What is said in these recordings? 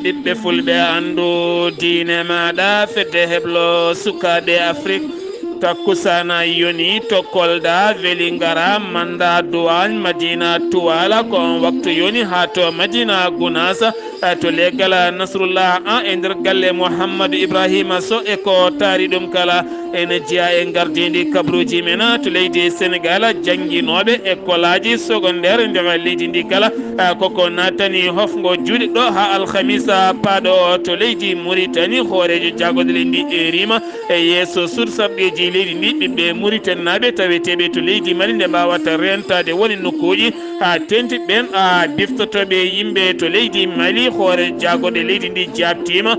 ɓiɓɓe fulɓe andu diine maɗa fedde heblo sukaɓe Afrique takkusana yoni to Kolda Vélingara Manda Douane Madina Touala ko on waktu yoni ha to Madina Gounasa to leggal Nasrullah an e nder galle Mouhammadou Ibrahima Sow e ko taari ɗum kala ene jeeya e gardidi kabaruuji men to leydi Sénégal jangguinoɓe école aji secondaire nder leydi ndi kala koko natani hofgo juuɗe ɗo ha alhamisa paaɗo to leydi Mauritanie hoorejo jagodele ndi erima e yesso sursarɗeji leydi ndi ɓiɓɓe Mauritanie naɓe taweteɓe to leydi Mali nde mbawata rentade woni nokkuji ha tenti ɓen biftotoɓe yimɓe to leydi Mali hoore jagoɗe leydi ndi jabtima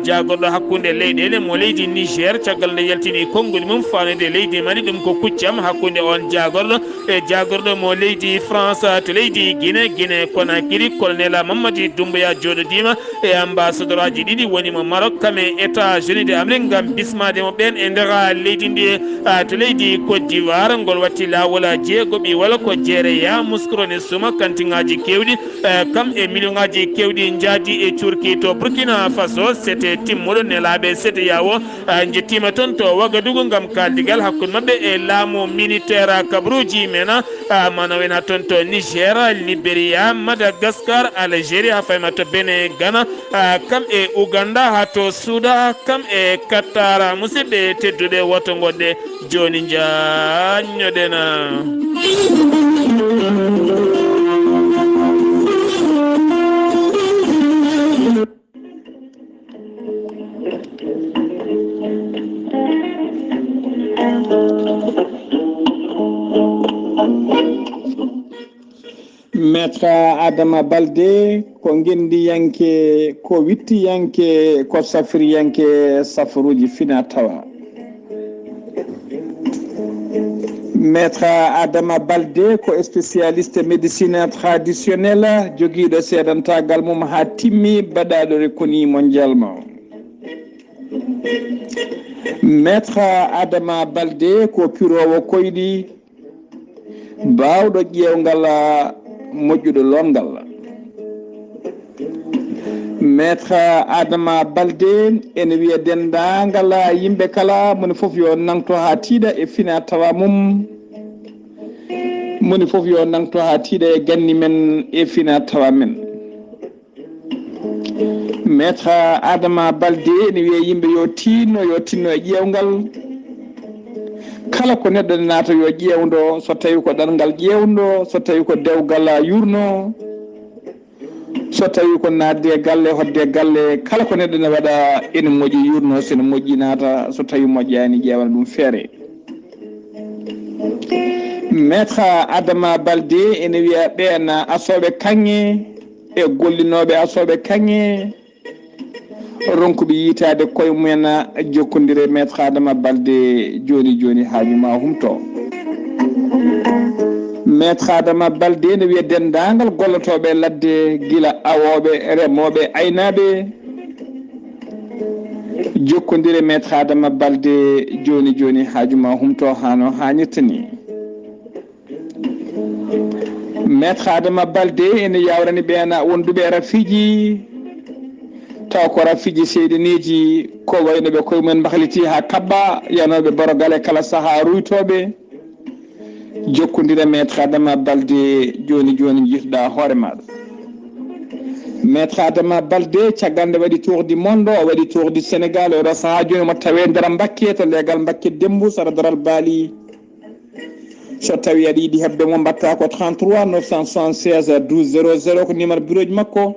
jagoɗo hakkude leyɗele mo leydi Niger caggal nde yaltini konngol mum fanude leydi Mali ɗum ko kuccam hakkude on jagorɗo e jagorɗo mo leydi France to leydi Guinée Conakry colonel Mamadou Doumbouya joɗodima e ambassadeur aji ɗiɗi woni mo Maroc kam e États-Unis d'Amérique gam bismade mo ɓen e nder leydi ndi to leydi Côte d'Ivoire ngol watti lawol jeegoɓi wala ko jeereya muskrone suma kantiŋaji kewɗi kam e million ŋaji kewɗi jaadi e Turki to Burkina Faso c'était timmuɗo nelaɓe sete yawo jettima toon to Wagadugu gam kaldigal hakkude mabɓe e laamu militaire kabaruuji men mana wena toon to Niger Libéria Madagascar Algérie ha fayma to Benin Ghana kam e Ouganda ha to Soudan kam e Qatar musidɓe tedduɗe woto goɗɗe joni jañoɗena maître Adama Baldé ko gendiyanke ko wittiyanke ko safriyanke safaruji fina tawa maître Adama Baldé ko spécialiste médecine traditionnelle joguiɗo seedantagal mum ha timmi baɗaɗo reconi mondialement maître Adama Baldé ko pirowo koyɗi bawɗo ƴewgal moƴƴuɗo longal maître Adama Baldé ene wiya dendagal yimɓe kala moni foof yo nangto ha tiiɗa e fina tawa mum moni foof yo nangto ha tiiɗa e ganni men e fina tawa men maître Adama Baldé ene wiya yimɓe yo tinno e ƴewgal kala ko neɗɗo naata yo ƴewdo so tawi ko ɗanngal ƴewdo so tawi ko dewgal yurno so tawi ko nadde galle hodde galle kala ko neɗɗo ne waɗa ene moƴƴi yurno sene moƴƴi naata so tawi moƴƴani ƴewana ɗum feere maître Adama Baldé ene wiya ɓen asoɓe kanŋe e gollinoɓe asoɓe kanŋe ronkuɓe yitade koye mumen jokkodire maître Adama Baldé joni haajuma humto maître Adama Baldé ne wiya dendagal gollotoɓe ladde gila awoɓe remoɓe aynaɓe jokkodire maître Adama Baldé joni haajuma humto hano hannirta ni maître Adama Baldé ene yawrani ɓen wonduɓe rafiji taw ko rafiji seydaneji ko wayno ɓe koye mumen bahliti ha kabba yanoɓe borogale kala saaha ruytoɓe jokkodira maître Adama Baldé joni jiituɗa hoore maɗa maître Adama Baldé caggal nde waɗi tour du monde o waɗi tour du Sénégal oɗo saaha joni mo tawe nder Mbacké to leegal Mbacké Dembu sara daral baali so tawi aɗa yiiɗi hebde mo mbatta ko 33 976 12 00 ko numéro bureau ji makko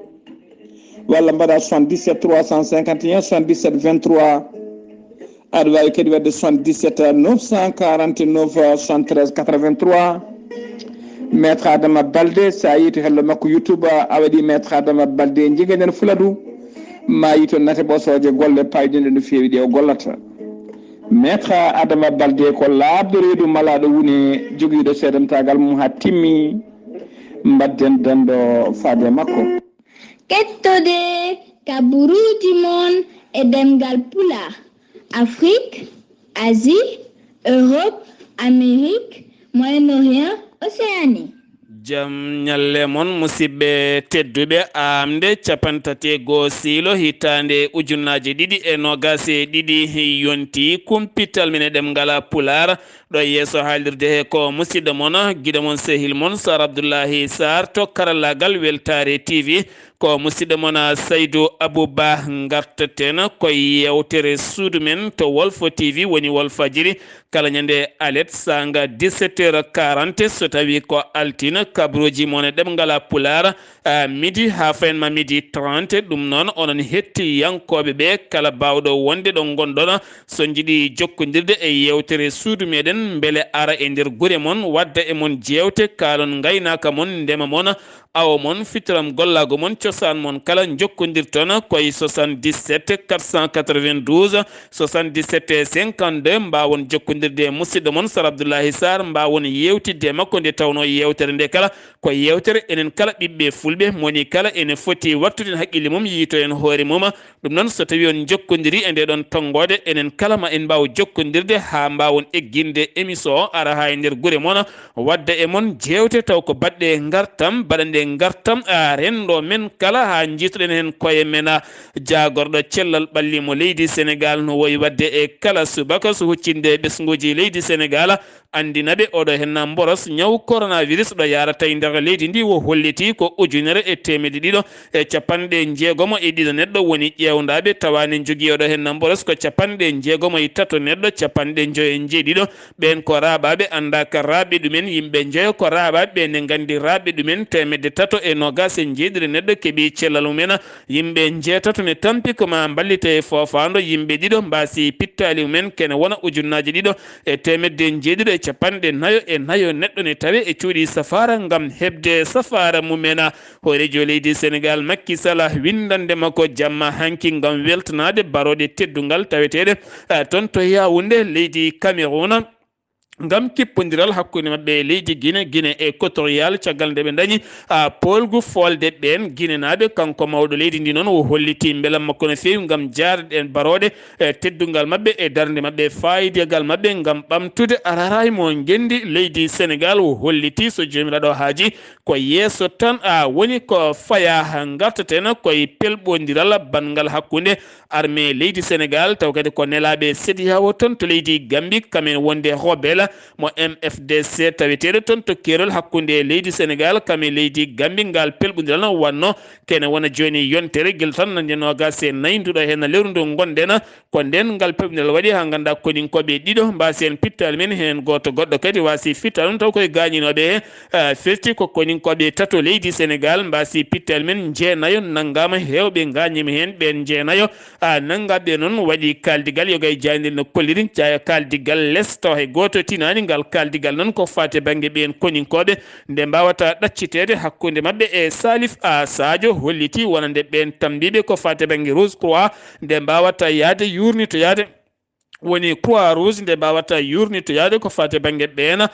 walla mbaɗa 77 351 77 23 aɗa wawi kadi wadde 77 949 73 83 maître Adama Baldé sa yi to hello makko YouTube a waɗi maître Adama Baldé jigueɗen Fuladu ma yi to nate ɓosoje golle payɗinɗe no fewi ɗe o gollata maître Adama Baldé ko labde reedu malaɗo woni joguiɗo seedantagal mum ha timmi mbadden dando faade makko kettode kabaruuji mon e ɗemngal pulaar Afrique, Asie, Europe, Amérique, Moyen-Orient, Océanie. jam nyalle mon musidɓe tedduɓe amde capantati go siilo hitande ujunnaji ɗiɗi e nogase ɗiɗi yonti kumpital mine ɗemngal pulaar ɗo yeeso haalirde he ko musidɗo mon guiɗo mon sehil mon Sar Abdullaahi Saar to karallagal Weltaare TV ko musidɗo mon Saydou Abouba gartaten koye yewtere suudu men to Wolfo TV woni Wolfajiri kala ñande alet sanga 17h40 so tawi ko altina kabaruuji mon e ɗemngal pulaar midi ha fayenma midi 30 ɗum noon onon hettiyankoɓe ɓe kala bawɗo wonde ɗo gonɗon so jiiɗi jokkodirde e yewtere suudu meɗen beele ara e nder guure mon wadda e mon jewte kalon gaynaka mon ndema mon awo mon fitiram gollago mon cosaan mon kala jokkodirton koye 77 492 77 52 mbawon jokkodirde musidɗo mon Sar Abdullaahi Saar mbawon yewtidde makko nde tawno yewtere nde kala ko yewtere enen kala ɓiɓɓe fulɓe moni kala ene foti wattude haqqille mum yiito en hoore mum ɗum noon so tawi on jokkodiri e nde ɗon tonggode enen kala ma en mbaw jokkodirde ha mbawon egginde émission o ara ha e nder guure mon wadda e mon jewte taw ko baɗɗe gartam baɗande gartam rendo men kala ha jiitoɗen hen koye men jagorɗo cellal ɓalli mo leydi Sénégal no woyi wadde e kala subaka so huccinde ɓesguji leydi Sénégal andinaɓe oɗo hen boros ñaw coronavirus ɗo yarata e nder leydi ndi wo holliti ko ujunere e temedde ɗiɗo e capanɗe jeegomo e ɗiɗo neɗɗo woni ƴewdaɓe tawani jogui oɗo hen boros ko capanɗe jeegomo e tato neɗɗo capanɗe joyi e jeeɗiɗo ɓen ko raɓaɓe andaka raɓe ɗumen yimɓe joyo ko raɓaɓe ɓe ne gandi raɓe ɗumen temedde tato e nogas e jeeɗiɗo neɗɗo keeɓi cellal mumen yimɓe jeetato ne tampi koma ballite e fofando yimɓe ɗiɗo mbasi pittali mumen kene wona ujunnaji ɗiɗo e temedde jeeɗiɗo e capanɗe nayo e nayo neɗɗo ne tawe e cuuɗi safara gam hebde safara mumen horejo leydi Sénégal Macky Sall windande makko jamma hanki gam weltanade barode teddungal taweteɗe toon to Yaoundé leydi Cameroun gam kippodiral hakkude mabɓe leydi Guinée e Équatorial caggal nde ɓe dañi polgu folde ɓen guinenaɓe kanko mawɗo leydi ndi noon o holliti beelam makko no fewi gam jarɗen barode teddungal mabɓe e darde mabɓe fayidegal mabɓe gam ɓamtude araray mo gendi leydi Sénégal o holliti so jomiraɗo haaji ko yeeso tan woni ko faya gartaten koye pelɓodiral bangal hakkude armée leydi Sénégal taw kadi ko nelaɓe CEDEAO ton to leydi Gambie kamen wonde rebelle mo MFDC taweteɗo toon to kerol hakkude leydi Sénégal kame leydi Gambie ngal pelɓodiral wanno kene wona joni yontere guel tan nande nogas e nayyi nduɗo hen lewru ndu gonɗen ko nden ngal pelɓodiral waɗi ha ganda koninkoɓe ɗiɗo mbasi en pittali men hen goto goɗɗo kadi wasi fittal taw koye gañinoɓe firti ko koninkoɓe tato leydi Sénégal mbasi pittali men jeenayo naggama hewɓe gañima hen ɓen jeenayo nangaɓe noon waɗi kaldigal yoga e jandel no kolliri kaldigal less taw hay goto tinani ngal kaldigal noon ko fate banggue ɓen koninkoɓe nde mbawata ɗaccitede hakkude mabɓe e Salif Sadio holliti wonande ɓen tambiɓe ko fate banggue Rouge Croix nde mbawata yaade yurnitoyade woni croix rouge nde mbawata yurnitoyade ko fate banggue ɓen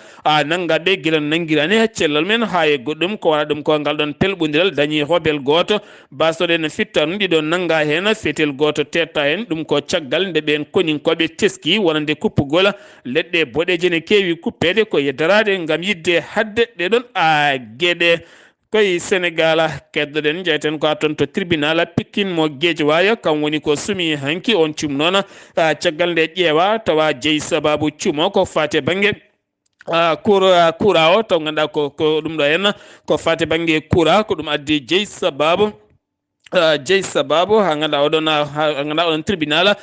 nangaɓe guila nanguirani ha cellal men ha e goɗɗum ko wona ɗum ko ngal ɗon pelɓodiral dañi hobel goto basoɗen fitta ɗum ɗiɗo nanga hen fetel goto tetta hen ɗum ko caggal nde ɓen koninkoɓe teski wonande kuppugol leɗɗe boɗeje ne kewi kuppede ko yeddarade gam yidde hadde ɗeɗon gueɗe koye Sénégal keddoɗen jeyten ko toon to tribunal Pikine mo Guédiawaye kam woni ko sumi hanki on cum noon caggal nde ƴeewa tawa jeeyi sababu cumo ko fate banggue coura o taw ganduɗa ko ɗum ɗo henna ko fate banggue coura ko ɗum addi jeeyi sababu ha ganduɗa oɗon tribunal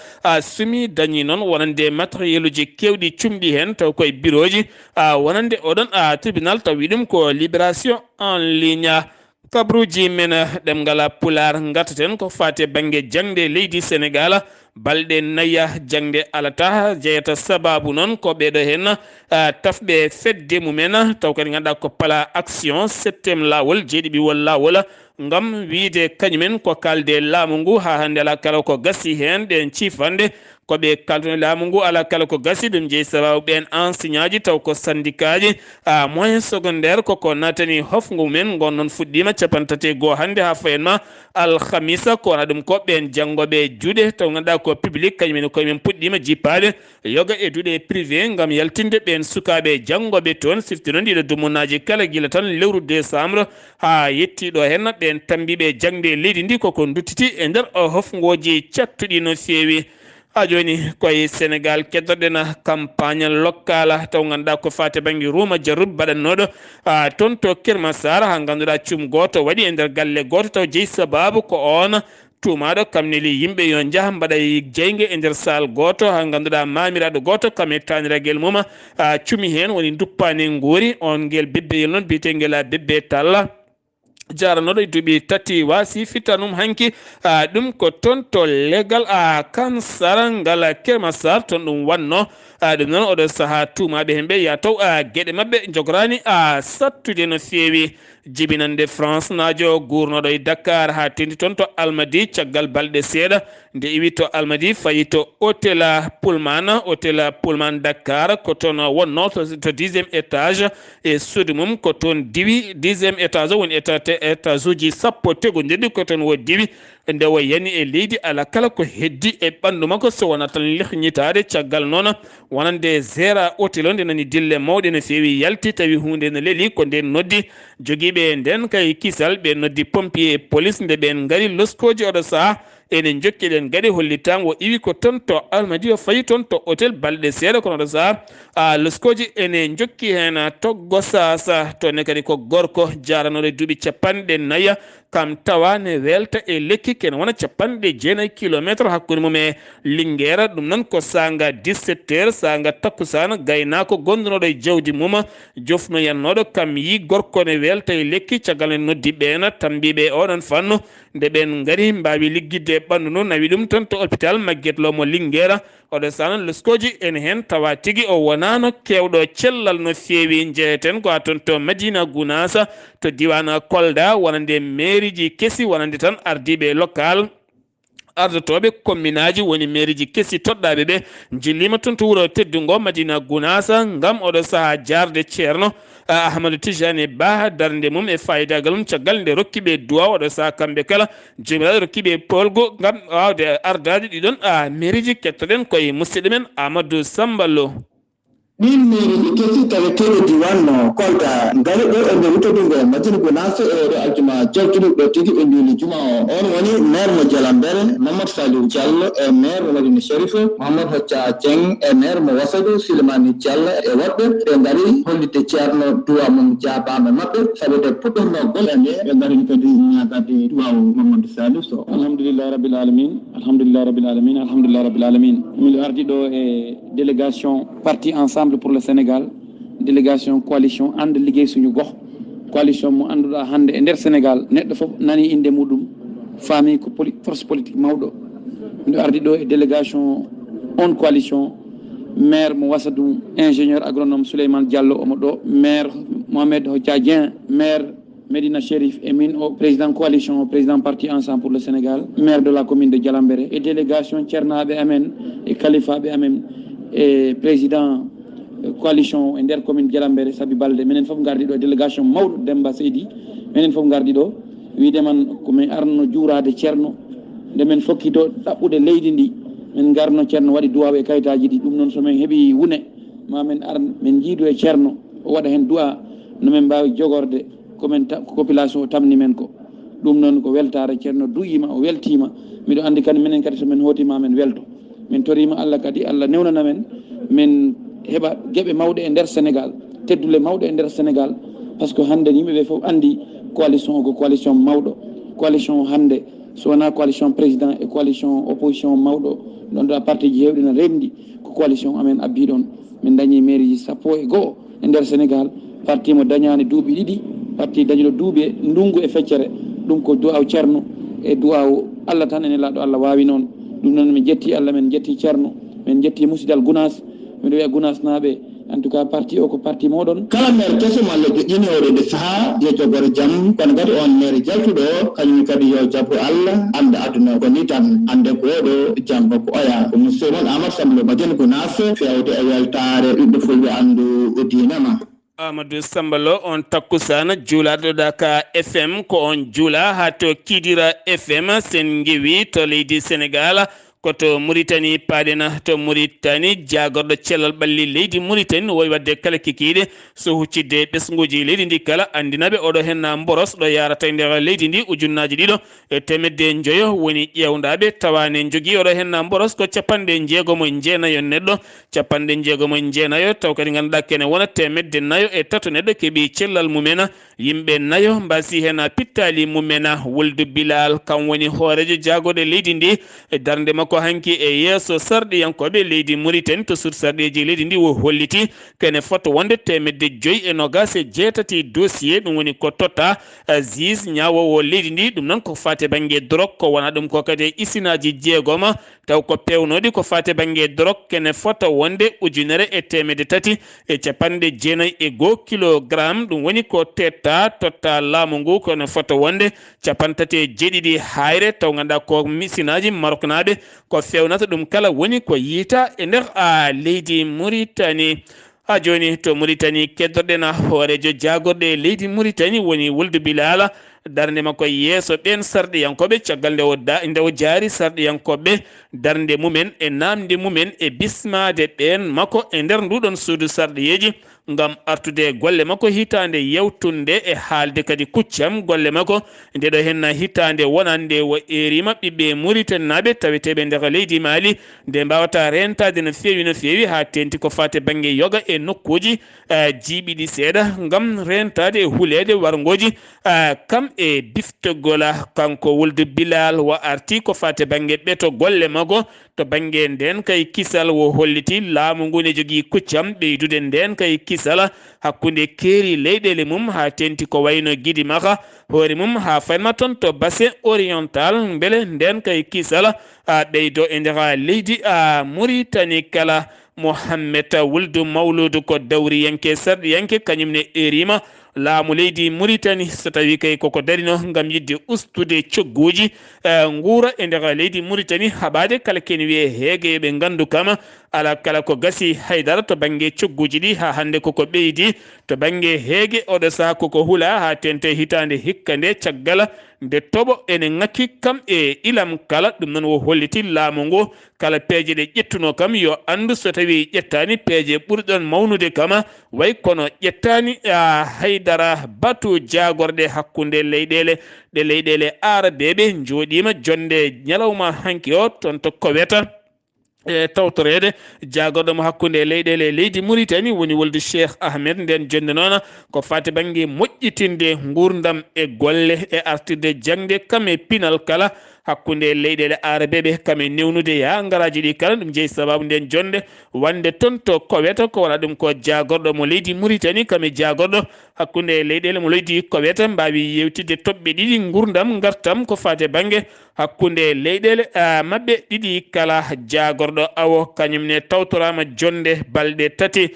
sumi dañi noon wonande matériel uji kewɗi cumɗi hen taw koye bureau ji wonande oɗon tribunal taw wi ɗum ko libération en ligne kabaruuji men ɗemngal pulaar gartaten ko fate banggue jangde leydi Sénégal balɗe nayya jangde alata jeyata sababu noon ko ɓeɗo hen tafɓe fedde mumen taw kadi ganduɗa ko pala action 7e lawol jeeɗiɓiwol lawol ngam wiide kañumen ko kalde laamu ngu ha hande ala kala ko gasi hen ɗen cifande koɓe kaltone laamu ngu ala kala ko gasi ɗum jeeyi sababu ɓen enseignant ji taw ko syndicat ji moyen secondaire koko natani hofngu men gon noon fuɗɗima capantati goo hande ha fayenma alhamisa ko wona ɗum ko ɓen janggoɓe juuɗe taw ganduɗa ko public kañumen koyemen puɗɗima jippade yoga e duuɗe privé ngam yaltinde ɓen sukaɓe janggoɓe toon sifti noon ɗiɗo dumunnaji kala guila tan lewru décembre ha yettiɗo hen ɓen tambiɓe jangde leydi ndi koko duttiti e nder hofgoji cattuɗi no fewi ha joni koye Sénégal keddoɗen campagne locale taw ganduɗa ko fate banggue ruuma jarrub mbaɗannoɗo toon to Kermassar ha ganduɗa cum goto waɗi e nder galle goto taw jeeyi sababu ko on tumaɗo kam neli yimɓe yo jaaha mbaɗa jeygue e nder sal goto ha ganduɗa mamiraɗo goto kam e taniraguel mum cumi hen woni duppani guuri on guel bebbeyel noon biyeteguel bebbe talla jaranoɗo e duuɓi tati wasi fitanum hanki ɗum ko toon to legal kansara ngal Kermassar toon ɗum wanno ɗum noon oɗo saaha tumaɓe hen ɓe ya taw gueɗe mabɓe jogorani sattude no fewi jibinande France najo gurnoɗo e Dakar ha tendi toon to Almadi caggal balɗe seeɗa nde iwi to Almadi fayi to hôtel Pullman Dakar ko toon wonno to 10e étage e suudu mum ko toon diwi 10e étage o woni étage uji sappo tegodirɗi ko toon wo diwi nde wo yani e leydi ala kala ko heddi e ɓandu makko so wona tan lehñitade caggal noon wonande zéra hôtel o nde nani dille mawɗe no fewi yalti tawi hunde no leeli ko nden noddi joguiɓe nden kay kisal ɓe noddi pompier police nde ɓen gaari loskoji oɗo saaha enen jokkiɗen gadi hollitama o iwi ko toon to Almadi o fayi toon to hôtel balɗe seeɗa kono oɗo saaha loskoji ene jokki hen toggo sasa toonne kadi ko gorko jaranoɗo duuɓi capanɗe nayya kam tawa ne welta e lekki ken wona capanɗe jeenayyi kilométre hakkude mum e Linguére ɗum noon ko sanga 17 heures sanga takkusana gaynako gondunoɗo e jawdi mum jofno yannoɗo kam yi gorko ne welta e lekki caggal ne noddi ɓeena tambiɓe oɗon fannu nde ɓen gaari mbawi liggidde ɓandu noon nawi ɗum tan to hôpital Maguette Lo mo Linguére oɗo sana loskoji en hen tawa tigui o wonano kewɗo cellal no fewi jeeyeten ko toon to Madina Gounassa to diwan Kolda wonande mairie ji kesi wonande tan ardiɓe local ardotoɓe commune aji woni mairie ji kesi toɗɗaɓe ɓe jillima toon to wuuro teddugo Madina Gounassa ngam oɗo saaha jarde ceerno Ahmadou Tijani Ba darde mum e fayidagal mum caggal nde rokkiɓe duwa oɗo saaha kamɓe kala jomiraɗo rokkiɓe polgo ngam wawde ardade ɗiɗon mairie ji kettoɗen koye musidɗo men Amadou Samballo. ɗin mairie kesi taweteɗo diwan Kolda ngari ɗo e nde wutodungo Madina Gounassa e oɗo aljuma jaltuɗo ɗo tigui ɓe juli juma on woni maire mo Jalambere Mamadou Saliou Diallo e maire mo Madina Chérif Mamadou Hocca Dieng e maire mo Wassadou Silmani Diallo e woɗɓe ɓe ngari hollide ceerno duwa mum jabama mabɓe sabude puɗɗorno gol e nde ɓe ngari kadi ñagade duwaw Mamadou Saliou Sow. alhamdulillahi rabbil alamin alhamdulillahi rabbil alamin alhamdulillahi rabbil alamin min ardi ɗo e délégation parti ensemble pour le Sénégal délégation coalition ande liggéey suñu gox coalition mo anduɗa hannde e nder Sénégal neɗɗo fof nani inde muɗum famille ko force politique mawɗo miɗo ardi ɗo e délégation on coalition maire mo Wassadou ingénieur agronome Souleymane Diallo omo ɗo maire Mohamed Hocca Dieng maire Medina Chérif et min au président coalition président parti ensemble pour le Sénégal maire de la commune de Jalambere et délégation ceernaɓe amen et kalifaɓe amen et président coalition e nder commune Jalambere Sabi Balde minen foof gardi ɗo délégation mawɗo Demba Seydi minen foof gardi ɗo wideman komin arno juurade ceerno nde men fokki to ɗaɓɓude leydi ndi min garno ceerno waɗi duwaw e kayitaji ɗi ɗum noon somin heeɓi wune ma min ar min jiidu e ceerno o waɗa hen duwa no min mbawi jogorde komin population o tamni men ko ɗum noon ko weltare ceerno duyima o weltima miɗo andi kadi minen kadi somin hootima men welto min torima Allah kadi Allah newnana men min heɓa gueɓe mawɗe e nder Sénégal teddule mawɗe e nder Sénégal par ce que hannde yimɓeɓe foof andi coalition o ko coalition mawɗo coalition hannde so wona coalition président e coalition opposition mawɗo ɗon ɗo parti ji hewɗi no remdi ko coalition amen abbi ɗon min dañi mairie ji sappo e goho e nder Sénégal parti mo dañani duuɓi ɗiɗi parti dañiɗo duuɓi ndungu e feccere ɗum ko duwaw ceerno e duwaw Allah tan ene laaɗo Allah wawi noon ɗum noon min jetti Allah min jetti ceerno min jetti musidal Gounass miɗo wiya Gounass naaɓe en tout cas parti o ko parti moɗon kala maire keso malla joƴƴini oɗode saaha yo jogore jaam kono kadi on maire jaltuɗo kañum kadi yo jabbo Allah ande aduna ko ni tan ande ko oɗo janggo ko oya ko monsieur moon Amadou Samblo Madina Gounass fewde e weltare ɓiɓɓe fulɓe andu diinama. Amadou Sambalo on takkusana juulaɗo Daka FM ko on juula ha to Kidira FM sen gewi to leydi Sénégal koto Mauritanie paadena to Mauritanie jagorɗo cellal ɓalli leydi Mauritanie no wowi wadde kala kikiɗe so huccidde ɓesguji leydi ndi kala andinaɓe oɗo henna boros ɗo yarata e nder leydi ndi ujunnaji ɗiɗo e temedde joyo woni ƴewdaɓe tawane jogui oɗo henna boros ko capanɗe jeegomo jeenayo neɗɗo capanɗe jeegomo jeenayo taw kadi ganduɗa kene wona temedde nayo e tato neɗɗo keeɓi cellal mumena yimɓe nayo mbasi hen pittali mumena wuldu bilal kam woni hoorejo jagode leydi ndi e darde makko hanki e yeeso sarɗiyankoɓe leydi Mauritanie to sur sarɗeji leydi ndi o holliti kene foto wonde temedde 5 dossier ɗum woni ko totta juge ñawowo leydi ndi ɗum noon ko fate banggue drogue ko wona ɗum ko kadi isinaji jeegoma taw ko pewnoɗi ko fate banggue drogue kene foto wonde 1,391 kilogramme ɗum woni ko tetta totta laamu ngu kono foto wonde 37 hayre taw ganduɗa ko misinaji maroknaɓe ko fewnata ɗum kala woni ko yiita e nder leydi Mauritanie ha joni to Mauritanie keddorɗen hoorejo jagorɗe leydi Mauritanie woni wuldu bilala darde makko yeeso ɓen sarɗiyankoɓe caggal nde o jaari sarɗiyankoɓe darde mumen e namde mumen e bismade ɓen makko e nder nduɗon suudu sarɗiyeji ngam artude golle makko hitande yewtunde e haalde kadi kuccam golle makko ndeɗo henna hitande wonande wo erima ɓiɓɓe Mauritanie naɓe taweteɓe nder leydi Mali nde mbawata rentade no fewi ha tenti ko fate banggue yoga e nokkuji jiiɓiɗi seeɗa ngam rentade e hulede wargoji kam e biftogola kanko wuldu bilal wo arti ko fate banggue ɓeto golle makko to banggue nden kay kisal wo holliti laamu ngu ne jogui kuccam ɓeydude nden kay kisala hakkude keeri leyɗele mum ha tenti ko wayno guidi maka hoore mum ha fanma toon to bassin oriental beele nden kay kisala ɓeydo e nder leydi Mauritanie kala Mohammed wuldu mawludu ko dawriyanke sarɗiyanke kañumne erima laamu leydi Mauritanie so tawi kay koko darino ngam yidde ustude cogguji nguura e nder leydi Mauritanie haɓade kala ken wiye heege ɓe gandu kama ala kala ko gasi haydara to banggue cogguji ɗi ha hande koko ɓeydi to banggue heege oɗo saaha koko huula ha tente hitande hikka nde caggal nde toɓo ene ŋakki kam e ilam kala ɗum noon wo holliti laamu ngu kala peeje ɗe ƴettuno kam yo andu so tawi ƴettani peeje ɓurɗon mawnude kama way kono ƴettani haydara batu jagorɗe hakkude leyɗele arabeɓe jooɗima jonde ñalawma hanki o toon to koweta e tawtorede jagorɗomo hakkude leyɗele leydi Mauritanie woni wolde Cheikh Ahmed nden jonde noon ko fate banggue moƴƴitinde gurdam e golle e artirde jangde kam e pinal kala hakkude leyɗele arabeɓe kame newnude ya ngaraji ɗi kala ɗum jeeyi sababu nden jonde wande toon to koweta ko wona ɗum ko jagorɗo mo leydi Mauritanie kame jagorɗo hakkude leyɗele mo leydi koweta mbawi yewtidde toɓɓe ɗiɗi gurdam gartam ko fate banggue hakkude leyɗele mabɓe ɗiɗi kala jagorɗo awo kañumne tawtorama jonde balɗe tati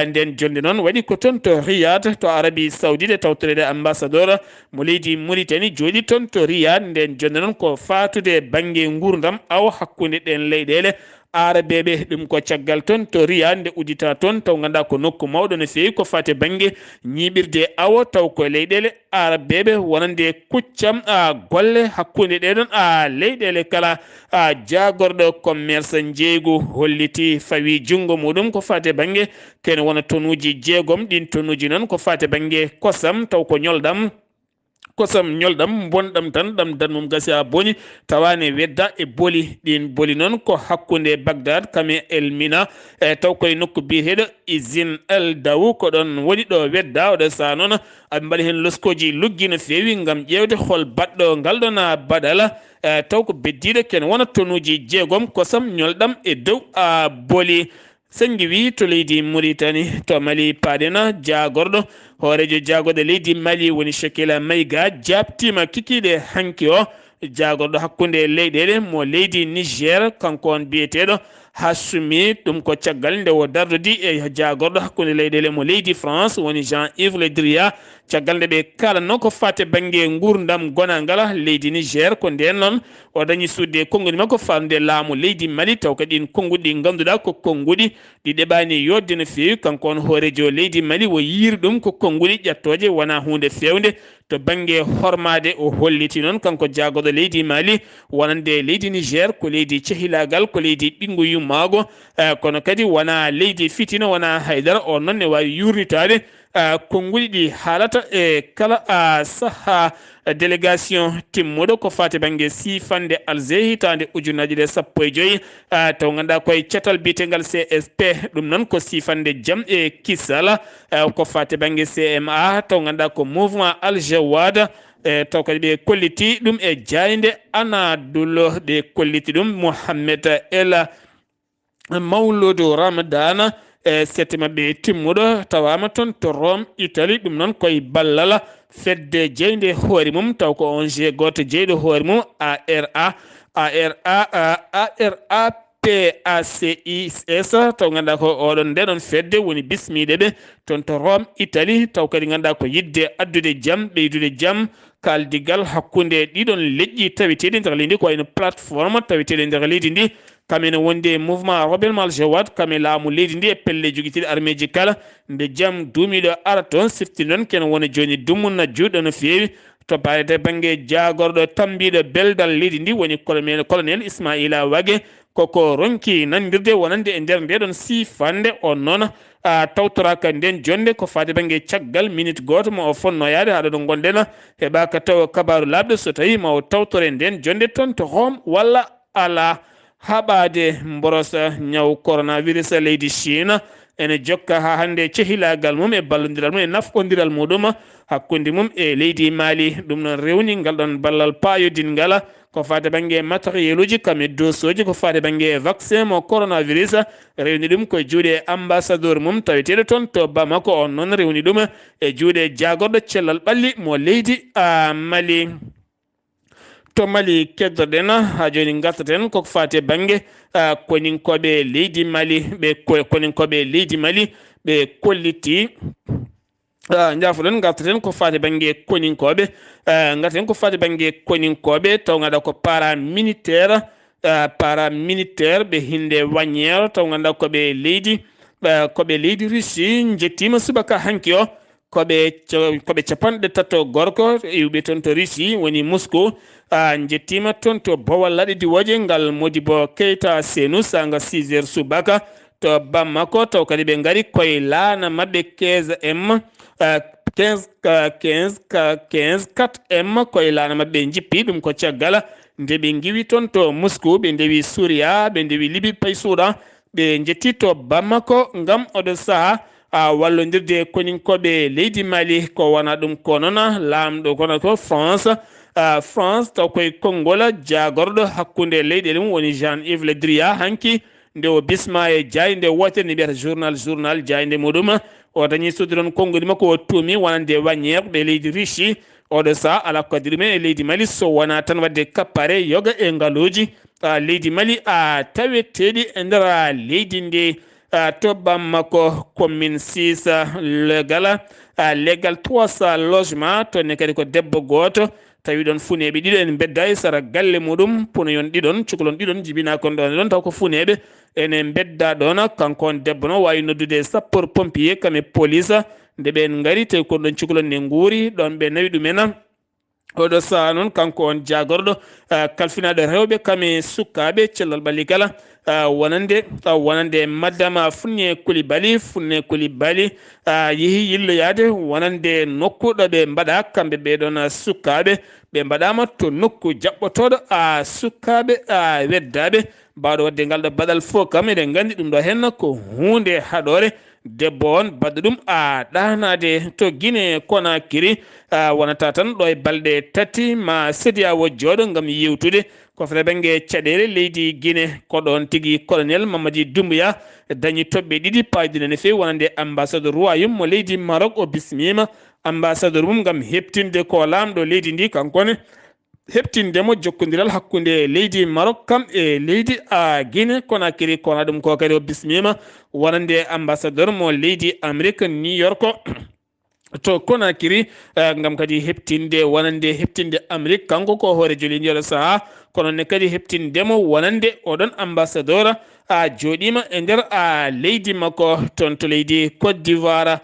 nden jonde noon waɗi ko toon to Riyad to Arabie Saoudite tawtorede ambassadeur mo leydi Mauritanie jooɗi toon to Riyad nden jonde noon ko fatude banggue gurdam awo hakkude ɗen leyɗele arabeɓe ɗum ko caggal toon to Riyad nde udita toon taw ganduɗa ko nokku mawɗo no fewi ko fate banggue ñiɓirde awo taw ko leyɗele arabeɓe wonande kuccam golle hakkude ɗeɗon leyɗele kala jagorɗo commerce jeygu holliti fawi junggo muɗum ko fate banggue kene wona tonuji jeegom ɗin tonuji noon ko fate banggue kosam taw ko ñolɗam kosam ñolɗam bonɗam tan ɗam danmum gasi ha booni tawane wedda e booli ɗin booli noon ko hakkude Bagdad kame El Mina taw koye nokku biyeteɗo usine El Daw ko ɗon woni ɗo wedda oɗo saha noon aɓe mbaɗi hen loskoji luggi no fewi gam ƴewde hol baɗɗo ngal ɗon baɗala taw ko beddiɗo ken wona tonuji jeegom kosam ñolɗam e dow booli sengi wi to leydi Mauritanie to Mali paɗena jagorɗo hoorejo jagorɗo leydi Mali woni Shekila Mayga jabtima kikiɗe hanki o jagorɗo hakkude leyɗele mo leydi Niger kanko on biyeteɗo ha sumi ɗum ko caggal nde o dardodi e jagorɗo hakkude leyɗele mo leydi France woni Jean-Yves Le Drian caggal nde ɓe kalanno ko fate banggue gurdam gonangal leydi Niger ko nden noon o dañi sudde konngudi makko fanude laamu leydi Mali taw kadi ɗin konngudi ɗi ganduɗa ko konngudi ɗi ɗeɓani yodde no fewi kanko on hoorejo leydi Mali o yiiri ɗum ko konngudi ƴattoje wona hunde fewde to banggue hormade o holliti noon kanko jagoɗo leydi Mali wonande leydi Niger ko leydi cehilagal ko leydi ɓingu yummago kono kadi wona leydi fitina wona haydara on noon ne wawi yurnitade konngudi ɗi haalata e kala saaha délégation timmuɗo ko fati banggue sifande alger hitande ujunnaji ɗe 15 taw ganduɗa koye cetal bitegal CSP ɗum noon ko sifande jaam e kissala ko fati banggue CMA taw ganduɗa ko mouvement aljawad taw kadi ɓe kolliti ɗum e jayde Anadolu ɓe kolliti ɗum Mohammed El Mawludu Ramadana sette mabɓe timmuɗo tawama toon to Rome Italie ɗum noon koye ballal fedde jeyde hoore mum taw ko on je goto jeyɗo hoore mum PACIS taw ganduɗa ko oɗon ndeɗon fedde woni bismiɗeɓe toon to Rome Italie taw kadi ganduɗa ko yidde addude jaam ɓeydude jaam kaldigal hakkude ɗiɗon leƴƴi taweteɗi nder leydi ko wayno plateforme taweteɗe nder leydi ndi kamene wonde mouvement rebelle aljawad kame laamu leydi ndi e pelle joguitiɗe armeji kala nde jaam duumiɗo ara toon sifti noon ken woni joni dumunna juuɗo no fewi to bayde banggue jagorɗo tambiɗo beldal leydi ndi woni colonel Ismaila Wage koko ronki nandirde wonande e nder ndeɗon sifande on noon tawtoraka nden jonde ko fade banggue caggal minute goto mo o fonnoyade haɗa ɗo gonɗen heɓaka taw kabaru labɗo so tawi ma o tawtore nden jonde toon to Rome walla ala haɓade mborosa ñaw coronavirus leydi Chine ene jokka ha hande cehilagal mum e ballodiral mum e nafkodiral muɗum hakkude mum e leydi Mali ɗum noon rewni ngal ɗon ballal payodingal ko fate banggue matériel uji kam e dosoji ko fate banggue vaccin mo coronavirus rewni ɗum koye juuɗe ambassadeur mum taweteɗo toon to Bamako on noon rewni ɗum e juuɗe jagorɗo cellal ɓalli mo leydi Mali to Mali keddoɗen ha joni gartaten koko fate banggue koninkoɓe leydi Mali ɓe koninkoɓe leydi Mali ɓe kolliti jafoɗen gartaten ko fate banggue koninkoɓe gartaten ko fate banggue koninkoɓe taw ganduɗa ko paramilitaire ɓe hinde wañere taw ganduɗa koɓe leydi Russie jettima subaka hanki o koɓe capanɗe tatto gorko iwɓe toon to Russie woni Moscou jettima toon to bowal laɗi diwoje ngal Modibo Keita Sénou sanga 6 heures subaka to Bamako taw kadi ɓe gari koye laana mabɓe 15 4M koye laana mabɓe jippi ɗum ko caggal nde ɓe giwi toon to Moscou ɓe ndewi Suria ɓe ndewi Libi pay Soudan ɓe jetti to Bamako ngam oɗo saaha wallodirde koninkoɓe leydi Mali ko wona ɗum ko noon lamɗo kono ko France taw koye konngol jagorɗo hakkude leyɗele mum woni Jean-Yves Le Drian hanki nde o bisma e jayde wotere nde mbiyata journal jayde muɗum o dañi sudde ɗon konngudi makko o tuumi wonande wañere ɓe leydi Russie oɗo saaha ala kadiri men e leydi Mali so wona tan wadde kappare yoga e ngaaluji leydi Mali taweteɗi e nder leydi ndi to Bamako commune 6 légal 300 logement tonne kadi ko debbo goto tawi ɗon funeɓe ɗiɗo en bedda e sara galle muɗum punoyon ɗiɗon cukalon ɗiɗon jibina kon ɗon taw ko funeɓe ene bedda ɗon kanko on debbo noon wawi noddude sapeur pompier kame police nde ɓen gari tawi kon ɗon cukalon ne guuri ɗon ɓe nawi ɗumen oɗo saha noon kanko on jagorɗo kalfinaɗo rewɓe kame sukkaɓe cellal ɓalli kala wonande madame funne Coulibaly yeehi yilloyade wonande nokkuɗo ɓe mbaɗa kamɓe ɓeɗon sukkaɓe ɓe mbaɗama to nokku jaɓɓotoɗo sukkaɓe weddaɓe mbawɗo wadde ngal ɗo baɗal fof kam eɗen gandi ɗum ɗo henna ko hunde haɗore debbo on badɗo ɗum ɗanade to Guinée Conakry wonata tan ɗo e balɗe tati ma CEDEAO jooɗo gam yewtude ko fere banggue caɗele leydi Guinée ko ɗon tigui colonel Mamadi Doumbouya dañi toɓɓe ɗiɗi paydude no fewi wonande ambassadeur royaume mo leydi Maroc o bismima ambassadeur mum gam heptinde ko lamɗo leydi ndi kankone heɓtindemo jokkodiral hakkunde leydi Maroc kam e leydi Guinée Conakry kono ɗum ko kadi o bismima wonande ambassadeur mo leydi Amérique New York to Conakry ngam kadi heɓtinde wonande heɓtinde Amérique kanko ko hoore joli ndiɗo saaha kono ne kadi heɓtindemo wonande oɗon ambassadeur joɗima e nder leydi makko toon to leydi Côte d'Ivoire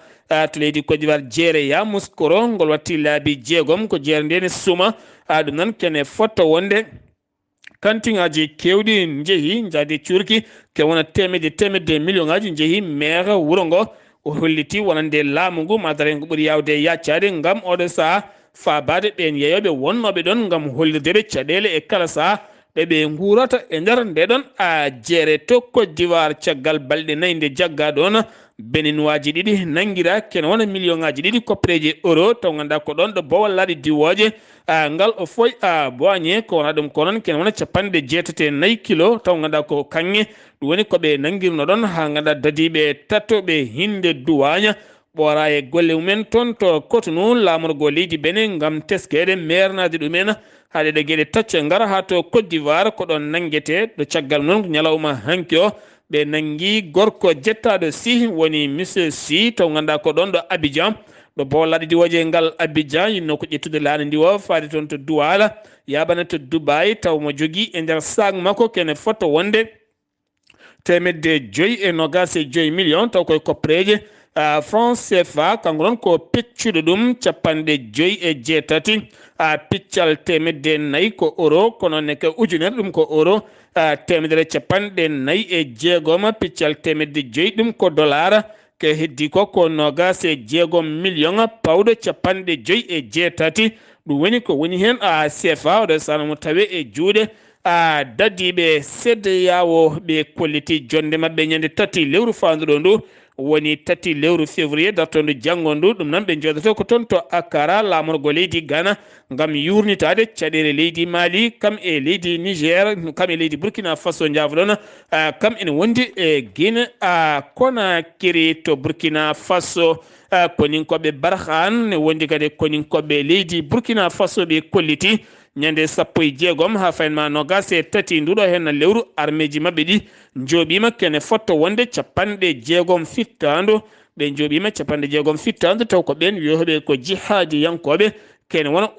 to leydi Côte d'Ivoire jeere Yamoussoukro ngol watti laabi 6 ko jeere nde ne suuma ɗum noon kene fotto wonde kantiŋaji kewɗi jeehi jaadi curki ke wona temedde million ŋaji jeehi maire wuro ngo o holliti wonande laamu ngu madare ngu ɓuuri yawde yaccade ngam oɗo saaha faabade ɓen yeeyoɓe wonnoɓe ɗon ngam hollirdeɓe caɗele e kala saaha ɗeɓe guurata e nder ndeɗon jeere to Côte d'Ivoire caggal balɗe 4 nde jagga ɗon beninoaji ɗiɗi nanguira kene wona million ŋaji ɗiɗi koppereji euro taw ganduɗa ko ɗon ɗo bowallaɗi diwoje ngal o foy boagne ko wona ɗum ko noon kene wona 64 kilo taw ganduɗa ko kanŋe ɗum woni koɓe nanguirno ɗon ha ganduɗa dadiɓe tattoɓe hinde duwaña ɓoora e golle mumen toon to Cotonou lamorgo leydi Benin ngam teskede mernade ɗumen haade ɗe gueɗe tacce ngara ha to Côte d'Ivoire ko ɗon nanguete ɗo caggal noon ñalawma hanki o ɓe nangui gorko jettaɗo si woni monsieur si taw ganduɗa ko ɗon ɗo Abidjan ɗo bowallaɗo diwoje ngal Abidjan yinno ko ƴettude laaɗa ndi o faade toon to Douala yabana to Dubai taw mo jogui e nder sac makko kene fotto wonde 525 million taw koye koppereje France CFA kanko ɗon ko peccuɗo ɗum 58 piccal 400 ko euro kono ne ka ujunere ɗum ko euro 456 piccal 500 ɗum ko dollar ke heddi ko 26 million pawɗo 58 ɗum woni ko woni hen CFA oɗo sano mo tawe e juuɗe dadiɓe CEDEAO ɓe kolliti jonde mabɓe ñande 3 lewru fanduɗo ndu woni 3 lewru février dartodu janggo ndu ɗum noon ɓe joɗoto ko toon to Accra lamorgo leydi Ghana ngam yurnitade caɗele leydi Mali kam e leydi Niger kam e leydi Burkina Faso jaafoɗon kam ene wondi e Guinée Conakry to Burkina Faso koninkoɓe Barkhane ne wondi kadi koninkoɓe leydi Burkina Faso ɓe kolliti ñande 16 ha faynma nogas e 3 nduɗo hen lewru armeji mabɓe ɗi jooɓima kene fotto wonde 60 fittandu ɓe jooɓima 60 fittandu taw ko ɓen wiyoɓe ko jihadi yankoɓe kene wona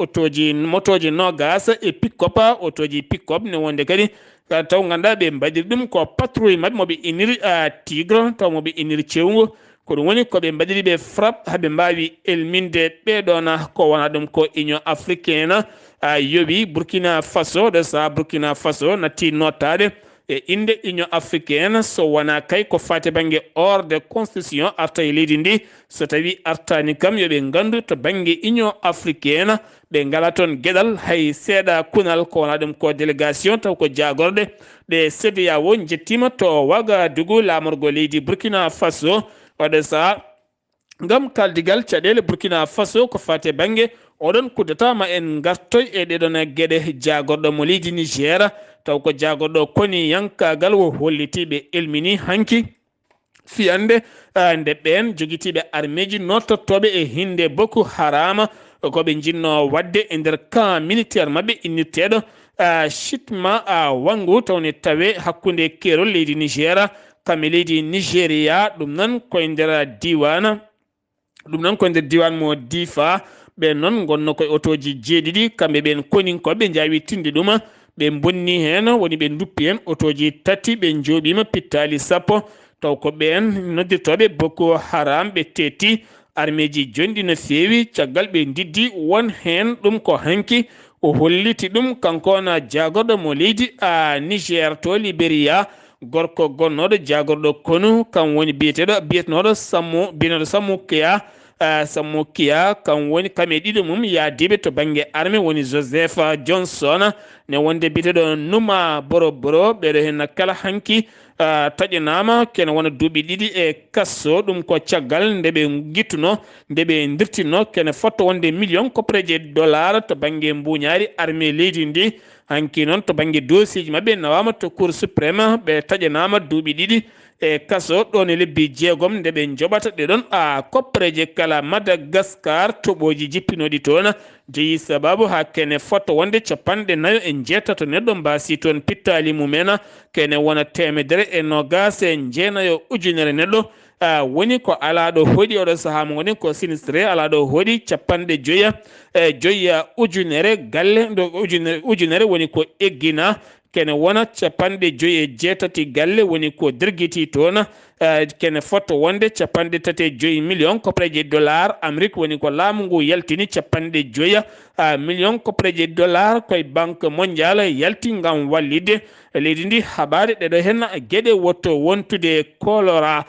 motoji nogas e pick-up autoji pick-up ne wonde kadi taw ganduɗa ɓe mbaɗiri ɗum ko patrouille mabɓe moɓe iniri tigre taw moɓe iniri cewngu ko ɗum woni koɓe mbaɗiri ɓe frappe haɓe mbawi elminde ɓeɗona ko wona ɗum ko union africaine yoɓi Burkina Faso ɗo saha Burkina Faso natti nottade e inde union africaine so wona kay ko fati banggue hors de constitution arta e leydi ndi so tawi artani kam yoɓe gandu to banggue union africaine ɓe ngala toon gueɗal hay seeɗa kunal ko wona ɗum ko délégation taw ko jagorɗe ɗe CEDEAO jettima to Ouagadougou lamorgo leydi Burkina Faso waɗa saha ngam kaldigal caɗele Burkina Faso ko fati banggue oɗon kuddatama en gartoy e ɗeɗon gueɗe jagorɗo mo leydi Niger taw ko jagorɗo koni yankagal wo hollitiɓe elmini hanki fiyande nde ɓen joguitiɓe armeji nottotoɓe e hinde Boko Haram koɓe jinno wadde e nder camp militaire mabɓe innirteɗo Chitma Wangu tawne tawe hakkude kerol leydi Niger kamɓe leydi Nigéria ɗum noon koye nder diwan mo Difa ɓe noon gonno koye otoji 7 kamɓe ɓen koninkoɓe jawi tinde ɗuma ɓe bonni hen woni ɓe duppi hen otoji 3 ɓe jooɓima pittali 10 taw ko ɓen noddirtoɓe Boko Haram ɓe tetti armeji jonɗi no fewi caggal ɓe diddi won hen ɗum ko hanki o holliti ɗum kankona jagorɗo mo leydi Niger to Libéria gorko gonnoɗo jagorɗo konu kam woni biyetenoɗo Sammo Kiya kam woni kame ɗiɗo mum yaadiɓe to banggue armé woni Joseph Johnson ne wonde biteɗo Numa Boro ɓeɗo hen kala hanki taƴinama kene wona duuɓi 2 e kasso ɗum ko caggal nde ɓe guittuno nde ɓe dirtinno kene fotto wonde million koppereje dollar to banggue mbuñaari armé leydi ndi hanki noon to banggue dossier ji mabɓe nawama to cour suprême ɓe taƴinama duuɓi 2 e kaso ɗon e lebbi 6 nde ɓe joɓata ɗe ɗon koppereje kala Madagascar toɓoji jippinoɗi toon jeyi sababu ha kene foto wonde capanɗe nayo e jeetato neɗɗo mbasi toon pittali mumena kene wona temedere e nogas e jeenayo ujunere neɗɗo woni ko alaɗo hoɗi oɗo saaha mo woni ko sinistré alaɗo hoɗi capanɗe joyya ujunere galle ɗo ujunere woni ko eggina kene wona capanɗe joyi e jeetati galle woni ko dirguiti toon kene foto wonde capanɗe tati e joyi million copreje dollar amérique woni ko laamu ngu yaltini capanɗe joya million copreje dollar koye banque mondial yalti ngam wallide leydi ndi haɓade ɗeɗo hen gueɗe wotto wontude kolora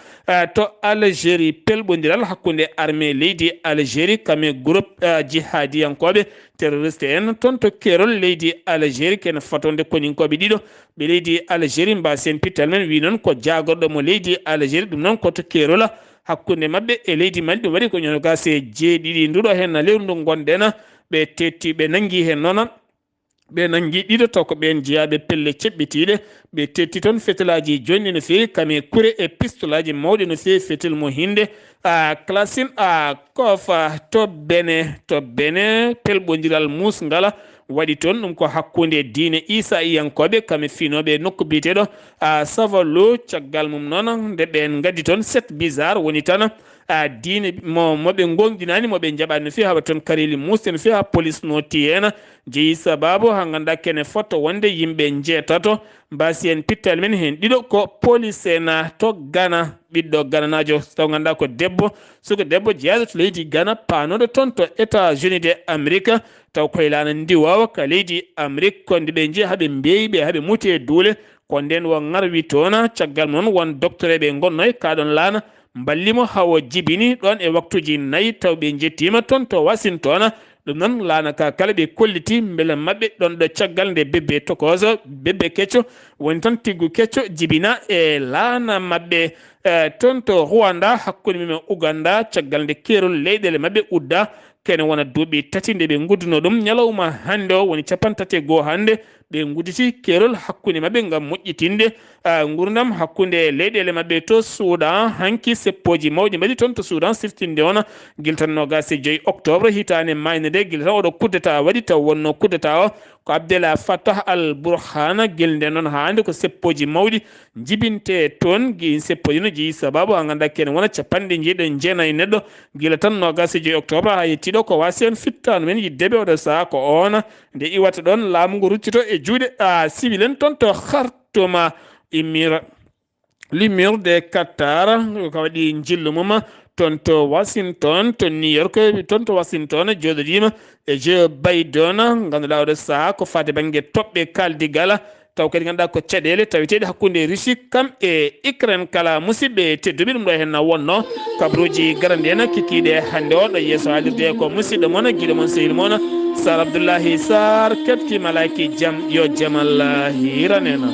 to algérie pelɓodiral hakkude armée leydi algérie kame groupe jihadiyankoɓe terroriste en toon to kerol leydi algérie kene fotonde koninkoɓe ɗiɗo ɓe leydi algérie mbasen pittal men wi noon ko jagorɗo mo leydi algérie ɗum noon koto kerola hakkude mabɓe e leydi mali ɗum waɗi ko ñonogase jeeɗiɗi nduɗo hen lewru ndu gonɗen ɓe tetti ɓe nangi hen noon ɓe nangi ɗiɗo taw ko ɓen jeeyaɓe pelle ceɓɓitiɗe ɓe tetti toon fetelaji jonni no fewi kame kure e pistolaji mawɗi no fewi fetel mo hinde classine kofa to bene pelɓodiral musgala waɗi toon ɗum ko hakkude diine isa iyankoɓe kame finoɓe nokku biteɗo savalo caggal mum noon nde ɓen gaddi toon 7 bizarre woni tan diine moɓe gonɗinani moɓe jaɓani no fewi haɓa toon kareli musde no fewi ha police noti hen jeeyi sababu ha ganduɗa kene foto wonde yimɓe jeetato mbasi en pittal men hen ɗiɗo ko police en to Ghana ɓiɗɗo gananajo taw ganduɗa ko debbo suka debbo jeeyaɗo to leydi Ghana panoɗo toon to États-Unis de Amérique taw koye lana ndiwawa ka leydi Amérique konde ɓe jeeyi haaɓe mbeyiɓe haaɓe muti e duule ko nden won garwi toon caggal noon won docteur eɓe gonnoy kaɗon laana mballimo hawo jibini ɗon e waktuji 4 taw ɓe jettima toon to Washington ɗum noon laana ka kala ɓe kolliti beele mabɓe ɗon ɗo caggal nde bebbe tokoso bebbe kecco woni tan tiggu kecco jibina e laana mabɓe toon to Rwanda hakkude mumen Uganda caggal nde kerol leyɗele mabɓe udda kene wona duuɓi 3 nde ɓe gudduno ɗum ñalawma hannde o woni 31 hannde ɓe gudditi kerol hakkude mabɓe ngam moƴƴitinde gurdam hakkude leyɗele mabɓe to Soudan hanki seppoji mawɗi mbaɗi toon to Soudan siftinde on guiltan nogas e 5 octobre hitane mayne nde guila tan oɗo kuddeta waɗi taw wonno kuddeta o ko Abdullaahi Fattah al Burhana guilde noon hande ko seppoji mawɗi jibinte toon gi seppoji no jeeyi sababu ha ganduɗa kene wona capanɗe jeenayyi neɗɗo guila tan nogas e 5 octobre ha yettiɗo ko wasi en fittano men yiddeɓe oɗo saaha ko on nde iwata ɗon laamu ngu ruccito e juuɗe civil en toon to Khartoum l'immure de Qatar ko waɗi jillu mum toon to Washington to New York toon to Washington joɗoɗima e Joe Biden ganduɗa oɗo saaha ko fate banggue toɓɓe kaldigal taw kadi ganduɗa ko caɗele taweteɗe hakkude Russie kam e Ukraine kala musidɓe tedduɓe ɗum ɗo hen wonno kabaruuji garande en kikkiɗe hannde o ɗo yeeso haalirde ko musidɗo moon guiɗo moon sehil moon Sar Abdullaahi Saar keɓti malaki jaam yo jaam Allah hiranena